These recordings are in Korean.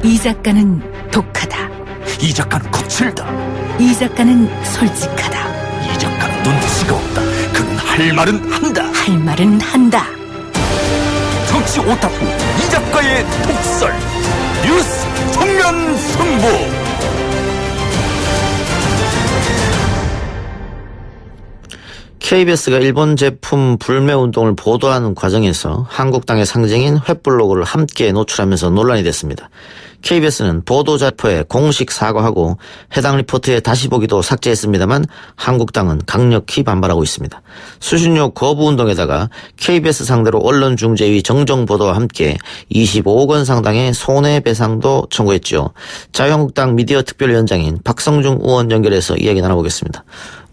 이 작가는 독하다. 이 작가는 거칠다. 이 작가는 솔직하다. 이 작가는 눈치가 없다. 그는 할 말은 한다. 할 말은 한다. 정치 오타쿠 이 작가의 독설. 뉴스 정면 승부. KBS가 일본 제품 불매운동을 보도하는 과정에서 한국당의 상징인 횃불로고를 함께 노출하면서 논란이 됐습니다. KBS는 보도자료에 공식 사과하고 해당 리포트에 다시 보기도 삭제했습니다만 한국당은 강력히 반발하고 있습니다. 수신료 거부운동에다가 KBS 상대로 언론중재위 정정보도와 함께 25억 원 상당의 손해배상도 청구했죠. 자유한국당 미디어특별위원장인 박성중 의원 연결해서 이야기 나눠보겠습니다.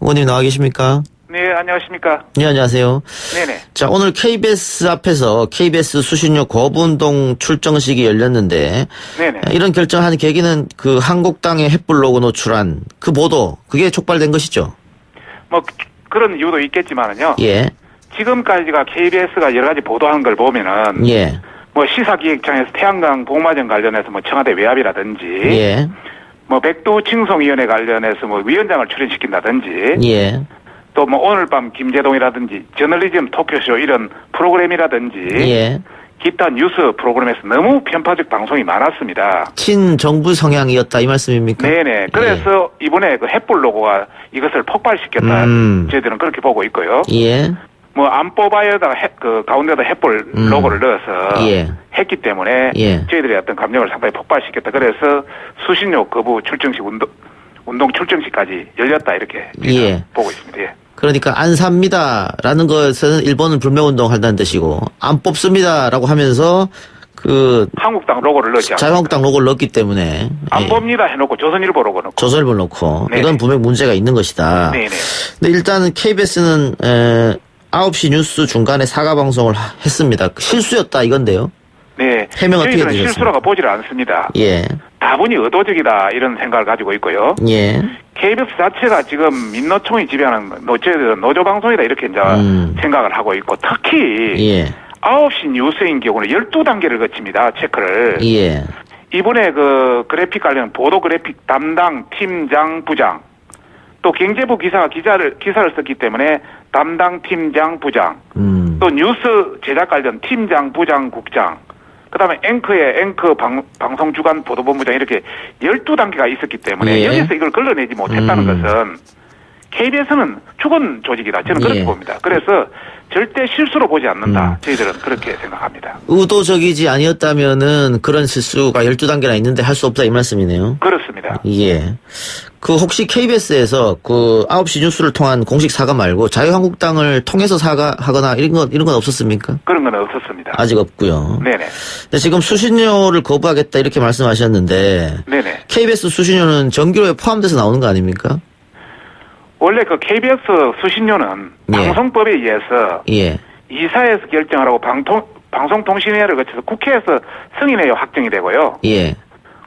의원님 나와 계십니까? 네, 안녕하십니까. 네, 안녕하세요. 네네. 자, 오늘 KBS 앞에서 KBS 수신료 거부운동 출정식이 열렸는데, 네네. 이런 결정한 계기는 그 한국당의 횃불 로고 노출한 그 보도, 그게 촉발된 것이죠? 뭐, 그런 이유도 있겠지만은요. 예. 지금까지가 KBS가 여러 가지 보도한 걸 보면은. 예. 뭐, 시사기획청에서 태양광 복마전 관련해서 뭐, 청와대 외압이라든지. 예. 뭐, 백두 칭송위원회 관련해서 뭐, 위원장을 출연시킨다든지. 예. 또 뭐, 오늘 밤 김재동이라든지, 저널리즘 토크쇼 이런 프로그램이라든지. 예. 기타 뉴스 프로그램에서 너무 편파적 방송이 많았습니다. 친정부 성향이었다, 이 말씀입니까? 네네. 그래서 이번에 그 횃불 로고가 이것을 폭발시켰다. 저희들은 그렇게 보고 있고요. 예. 뭐 안 뽑아야다가 그 가운데다 횃불 로고를 넣어서 예. 했기 때문에 예. 저희들의 어떤 감정을 상당히 폭발시켰다. 그래서 수신료 거부 출정식 운동 출정식까지 열렸다 이렇게 예. 보고 있습니다. 예. 그러니까 안 삽니다라는 것은 일본은 불매운동 한다는 뜻이고 안 뽑습니다라고 하면서 그 한국당 로고를 넣지 않습니까? 자유한국당 로고를 넣었기 때문에 안 봅니다 해놓고 조선일보 로고 넣고. 조선일보 넣고 네네. 이건 분명 문제가 있는 것이다. 네네. 근데 일단은 KBS는 9시 뉴스 중간에 사과 방송을 했습니다. 실수였다 이건데요. 네. 해명 어떻게 저희들은 되셨습니까? 실수라고 보질 않습니다. 예. 다분히 의도적이다 이런 생각을 가지고 있고요. 예. KBS 자체가 지금 민노총이 지배하는 노조방송이다 이렇게 이제 생각을 하고 있고 특히 예. 9시 뉴스인 경우는 12단계를 거칩니다. 체크를. 예. 이번에 그 그래픽 관련 보도 그래픽 담당 팀장 부장 또 경제부 기사가 기사를 썼기 때문에 담당 팀장 부장 또 뉴스 제작 관련 팀장 부장 국장 그다음에 앵커 방송 주간 보도본부장 이렇게 12단계가 있었기 때문에 예. 여기서 이걸 걸러내지 못했다는 것은 KBS는 죽은 조직이다. 저는 그렇게 예. 봅니다. 그래서 절대 실수로 보지 않는다. 저희들은 그렇게 생각합니다. 의도적이지 아니었다면은 그런 실수가 12단계나 있는데 할 수 없다 이 말씀이네요. 그렇습니다. 예. 그 혹시 KBS에서 그 9시 뉴스를 통한 공식 사과 말고 자유한국당을 통해서 사과하거나 이런 건 없었습니까? 그런 건 없었습니다. 아직 없고요. 네네. 근데 지금 수신료를 거부하겠다 이렇게 말씀하셨는데 네네. KBS 수신료는 전기료에 포함돼서 나오는 거 아닙니까? 원래 그 KBS 수신료는 예. 방송법에 의해서 예. 이사에서 결정하라고 방송통신위원회를 거쳐서 국회에서 승인해야 확정이 되고요. 예.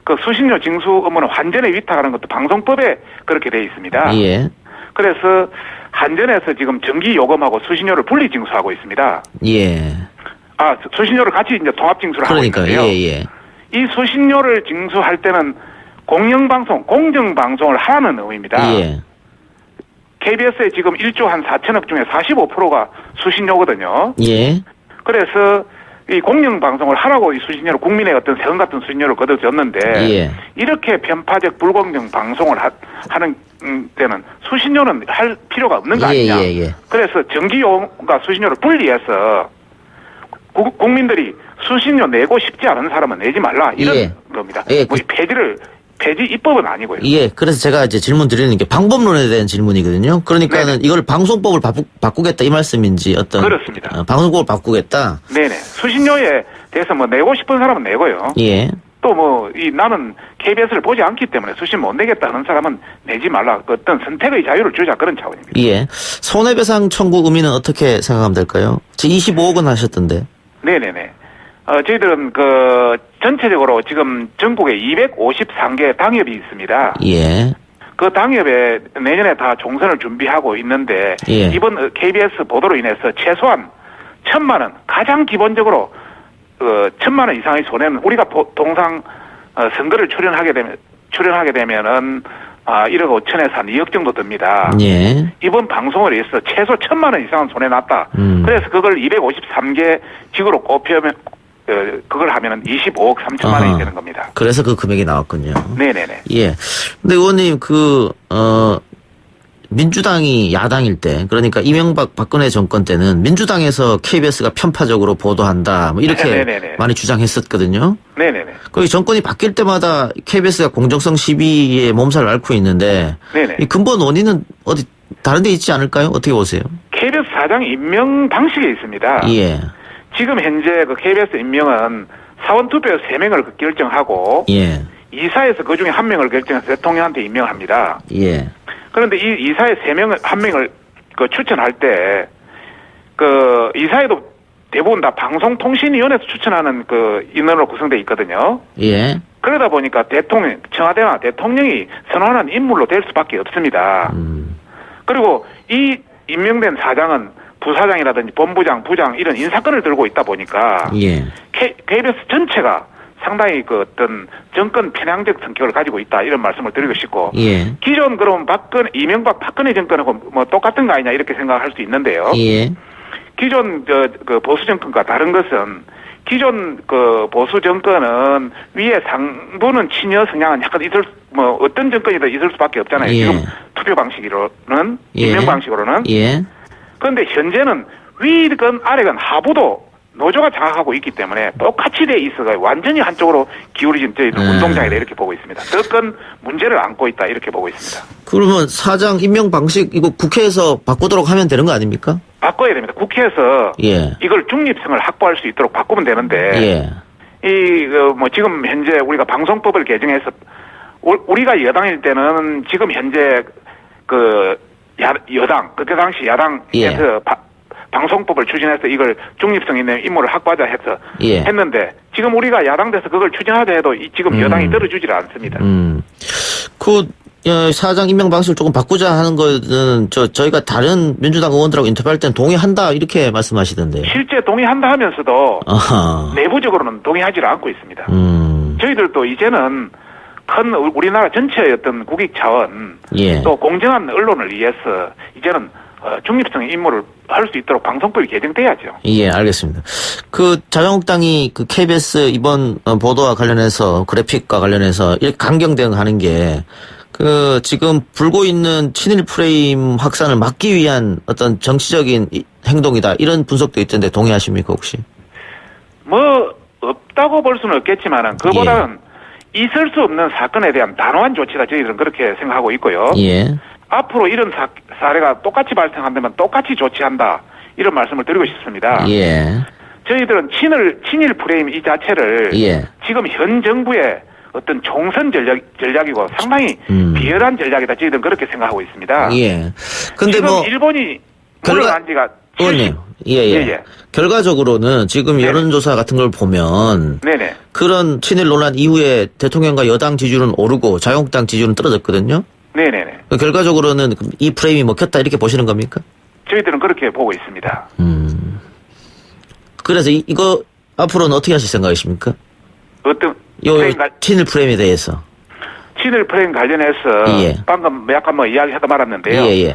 그 수신료 징수 업무는 환전에 위탁하는 것도 방송법에 그렇게 돼 있습니다. 예. 그래서 한전에서 지금 전기 요금하고 수신료를 분리 징수하고 있습니다. 예. 아, 수신료를 같이 이제 통합 징수를 하고 그러니까 있는데요. 예. 이 수신료를 징수할 때는 공정방송을 하라는 의미입니다. 예. KBS에 지금 1조 한 4천억 중에 45%가 수신료거든요. 예. 그래서 이 공영방송을 하라고 이 수신료를 국민의 어떤 세금 같은 수신료를 거둬줬는데 예. 이렇게 편파적 불공정 방송을 하는 때는 수신료는 할 필요가 없는 거 아니냐. 예. 그래서 전기요금과 수신료를 분리해서 국민들이 수신료 내고 싶지 않은 사람은 내지 말라 이런 예. 겁니다. 예. 뭐 폐지 입법은 아니고요. 예, 그래서 제가 이제 질문 드리는 게 방법론에 대한 질문이거든요. 그러니까는 네네. 이걸 방송법을 바꾸겠다 이 말씀인지 어떤. 그렇습니다. 방송법을 바꾸겠다. 네네. 수신료에 대해서 뭐 내고 싶은 사람은 내고요. 예. 또 뭐, 나는 KBS를 보지 않기 때문에 수신 못 내겠다는 사람은 내지 말라. 어떤 선택의 자유를 주자 그런 차원입니다. 예. 손해배상 청구 의미는 어떻게 생각하면 될까요? 지금 25억 원 하셨던데. 네네네. 저희들은 전체적으로 지금 전국에 253개 당협이 있습니다. 예. 그 당협에 내년에 다 종선을 준비하고 있는데 예. 이번 KBS 보도로 인해서 최소한 1,000만 원 가장 기본적으로 1,000만 원 이상의 손해는 우리가 통상 선거를 출연하게 되면은 1억 5천에서 한 2억 정도 듭니다. 예. 이번 방송을 위해서 최소 1,000만 원 이상은 손에 놨다. 그래서 그걸 253개 지구로 꼽히면 그걸 하면은 25억 3천만 원이 되는 겁니다. 그래서 그 금액이 나왔군요. 네네네. 예. 근데 의원님 민주당이 야당일 때, 그러니까 이명박 박근혜 정권 때는 민주당에서 KBS가 편파적으로 보도한다, 뭐 이렇게 네네네. 많이 주장했었거든요. 네네네. 거기 정권이 바뀔 때마다 KBS가 공정성 시비에 몸살을 앓고 있는데, 네네. 이 근본 원인은 어디 다른 데 있지 않을까요? 어떻게 보세요? KBS 사장 임명 방식에 있습니다. 예. 지금 현재 그 KBS 임명은 사원 투표에서 3명을 결정하고 예. 이사에서 그 중에 1명을 결정해서 대통령한테 임명합니다. 예. 그런데 이 이사의 1명을 그 추천할 때 이사에도 대부분 다 방송통신위원회에서 추천하는 그 인원으로 구성되어 있거든요. 예. 그러다 보니까 청와대나 대통령이 선언하는 인물로 될 수밖에 없습니다. 그리고 이 임명된 사장은 부사장이라든지 본부장, 부장 이런 인사권을 들고 있다 보니까 예. KBS 전체가 상당히 그 어떤 정권 편향적 성격을 가지고 있다 이런 말씀을 드리고 싶고 예. 기존 그럼 이명박 박근혜 정권하고 뭐 똑같은 거 아니냐 이렇게 생각할 수 있는데요. 예. 기존 그 보수 정권과 다른 것은 기존 그 보수 정권은 위에 상부는 친여 성향은 약간 어떤 정권이든 있을 수밖에 없잖아요. 예. 지금 투표 방식으로는 예. 임명 방식으로는. 예. 그런데 현재는 위건 아래건 하부도 노조가 장악하고 있기 때문에 똑같이 돼 있어가 완전히 한쪽으로 기울어진 저희는 운동장이다 이렇게 보고 있습니다. 더 큰 문제를 안고 있다 이렇게 보고 있습니다. 그러면 사장 임명 방식 이거 국회에서 바꾸도록 하면 되는 거 아닙니까? 바꿔야 됩니다. 국회에서 예. 이걸 중립성을 확보할 수 있도록 바꾸면 되는데 예. 지금 현재 우리가 방송법을 개정해서 우리가 여당일 때는 지금 현재 여당 그때 당시 야당에서 예. 방송법을 추진해서 이걸 중립성 있는 인물을 확보하자 해서 예. 했는데 지금 우리가 야당 돼서 그걸 추진하자 해도 지금 여당이 들어주질 않습니다. 사장 임명 방식을 조금 바꾸자 하는 거는 저희가 다른 민주당 의원들하고 인터뷰할 때는 동의한다 이렇게 말씀하시던데요. 실제 동의한다 하면서도 아하. 내부적으로는 동의하지 않고 있습니다. 저희들도 이제는 큰 우리나라 전체의 어떤 국익 차원 예. 또 공정한 언론을 위해서 이제는 중립성의 임무를 할 수 있도록 방송법이 개정돼야죠. 예, 알겠습니다. 자유한국당이 KBS 이번 보도와 관련해서 그래픽과 관련해서 이렇게 강경 대응하는 게 지금 불고 있는 친일 프레임 확산을 막기 위한 어떤 정치적인 행동이다 이런 분석도 있던데 동의하십니까 혹시? 없다고 볼 수는 없겠지만은 그보다는 있을 수 없는 사건에 대한 단호한 조치다 저희들은 그렇게 생각하고 있고요. 예. 앞으로 이런 사례가 똑같이 발생한다면 똑같이 조치한다 이런 말씀을 드리고 싶습니다. 예. 저희들은 친일 프레임 이 자체를 지금 현 정부의 어떤 총선 전략이고 상당히 비열한 전략이다 저희들은 그렇게 생각하고 있습니다. 예. 근데 지금 일본이 물러난 지가 의원님, 예. 결과적으로는 지금 여론조사 같은 걸 보면 네네. 그런 친일 논란 이후에 대통령과 여당 지지율은 오르고 자유한국당 지지율은 떨어졌거든요. 네네네. 결과적으로는 이 프레임이 먹혔다 이렇게 보시는 겁니까? 저희들은 그렇게 보고 있습니다. 그래서 이거 앞으로는 어떻게 하실 생각이십니까? 어떤 친일 프레임에 대해서. 친일 프레임 관련해서 방금 약간 이야기하다 말았는데요.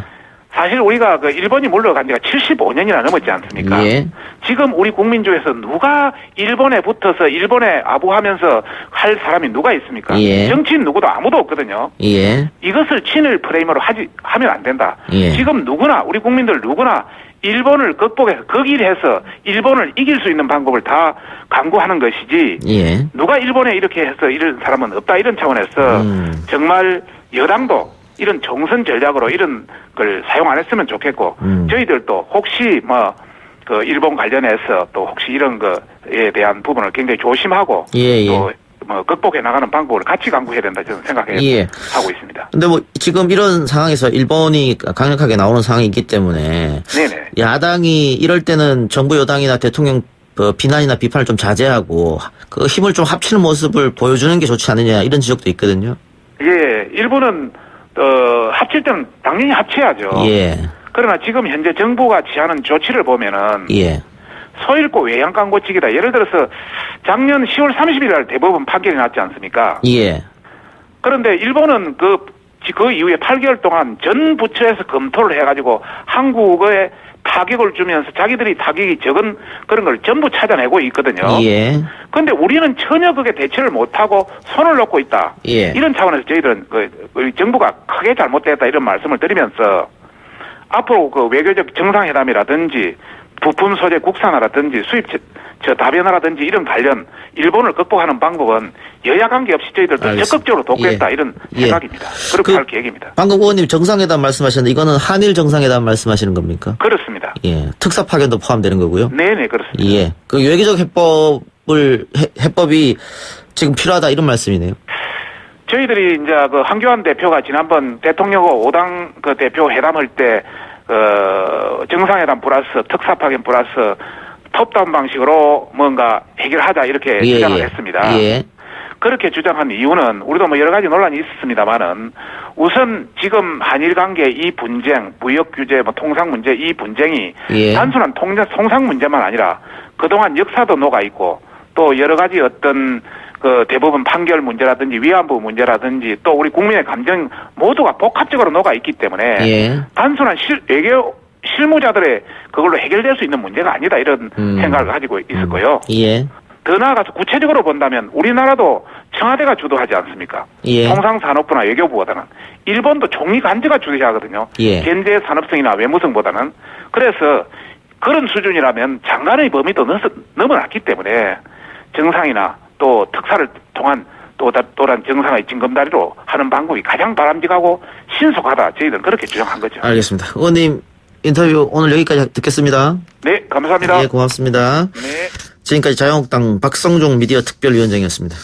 사실 우리가 일본이 물러간 지가 75년이나 넘었지 않습니까? 지금 우리 국민 중에서 누가 일본에 붙어서 일본에 아부하면서 할 사람이 누가 있습니까? 정치인 누구도 아무도 없거든요. 이것을 친일 프레임으로 하면 안 된다. 지금 누구나 우리 국민들 누구나 일본을 극복해서 극일해서 일본을 이길 수 있는 방법을 다 강구하는 것이지 누가 일본에 이렇게 해서 이런 사람은 없다 이런 차원에서 정말 여당도 이런 정선 전략으로 이런 걸 사용 안 했으면 좋겠고 저희들도 혹시 일본 관련해서 또 혹시 이런 거에 대한 부분을 굉장히 조심하고 또 극복해 나가는 방법을 같이 강구해야 된다 저는 하고 있습니다. 근데 지금 이런 상황에서 일본이 강력하게 나오는 상황이 있기 때문에 야당이 이럴 때는 정부 여당이나 대통령 비난이나 비판을 좀 자제하고 그 힘을 좀 합치는 모습을 보여주는 게 좋지 않느냐 이런 지적도 있거든요. 일본은 합칠 때는 당연히 합쳐야죠. 그러나 지금 현재 정부가 취하는 조치를 보면은 소잃고 외양간 고치기다. 예를 들어서 작년 10월 30일 날 대법원 판결이 났지 않습니까? 예. 그런데 일본은 그 이후에 8개월 동안 전 부처에서 검토를 해가지고 한국에 타격을 주면서 자기들이 타격이 적은 그런 걸 전부 찾아내고 있거든요. 예. 그런데 우리는 전혀 그게 대처를 못하고 손을 놓고 있다. 예. 이런 차원에서 저희들은 우리 정부가 크게 잘못됐다 이런 말씀을 드리면서 앞으로 그 외교적 정상회담이라든지 부품 소재 국산화라든지 수입 다변화라든지 이런 관련 일본을 극복하는 방법은 여야 관계없이 저희들도 알겠습니다. 적극적으로 돕겠다 예. 이런 예. 생각입니다. 그렇게 할 계획입니다. 방금 의원님 정상회담 말씀하셨는데 이거는 한일 정상회담 말씀하시는 겁니까? 그렇습니다. 예. 특사 파견도 포함되는 거고요. 네네 그렇습니다. 예. 그 외교적 해법이 지금 필요하다 이런 말씀이네요. 저희들이 이제 그 한교안 대표가 지난번 대통령과 5당 그 대표 회담할 때 정상회담 플러스 특사 파견 플러스 톱다운 방식으로 뭔가 해결하자 이렇게 예, 주장을 예. 했습니다. 예. 그렇게 주장한 이유는 우리도 뭐 여러 가지 논란이 있었습니다만은 우선 지금 한일 관계 이 분쟁, 무역 규제, 뭐 통상 문제 이 분쟁이 예. 단순한 통상 문제만 아니라 그동안 역사도 녹아 있고 또 여러 가지 어떤 그 대법원 판결 문제라든지 위안부 문제라든지 또 우리 국민의 감정 모두가 복합적으로 녹아 있기 때문에 예. 단순한 외교 실무자들의 그걸로 해결될 수 있는 문제가 아니다 이런 생각을 가지고 있었고요. 예. 더 나아가서 구체적으로 본다면 우리나라도 청와대가 주도하지 않습니까? 예. 통상산업부나 외교부보다는 일본도 총리 간제가 주도하거든요. 예. 견제 산업성이나 외무성보다는. 그래서 그런 수준이라면 장관의 범위도 넘어났기 때문에 정상이나 또 특사를 통한 또한 정상의 징검다리로 하는 방법이 가장 바람직하고 신속하다. 저희들은 그렇게 주장한 거죠. 알겠습니다. 의원님 인터뷰 오늘 여기까지 듣겠습니다. 네, 감사합니다. 예, 고맙습니다. 네. 지금까지 자유한국당 박성종 미디어 특별위원장이었습니다.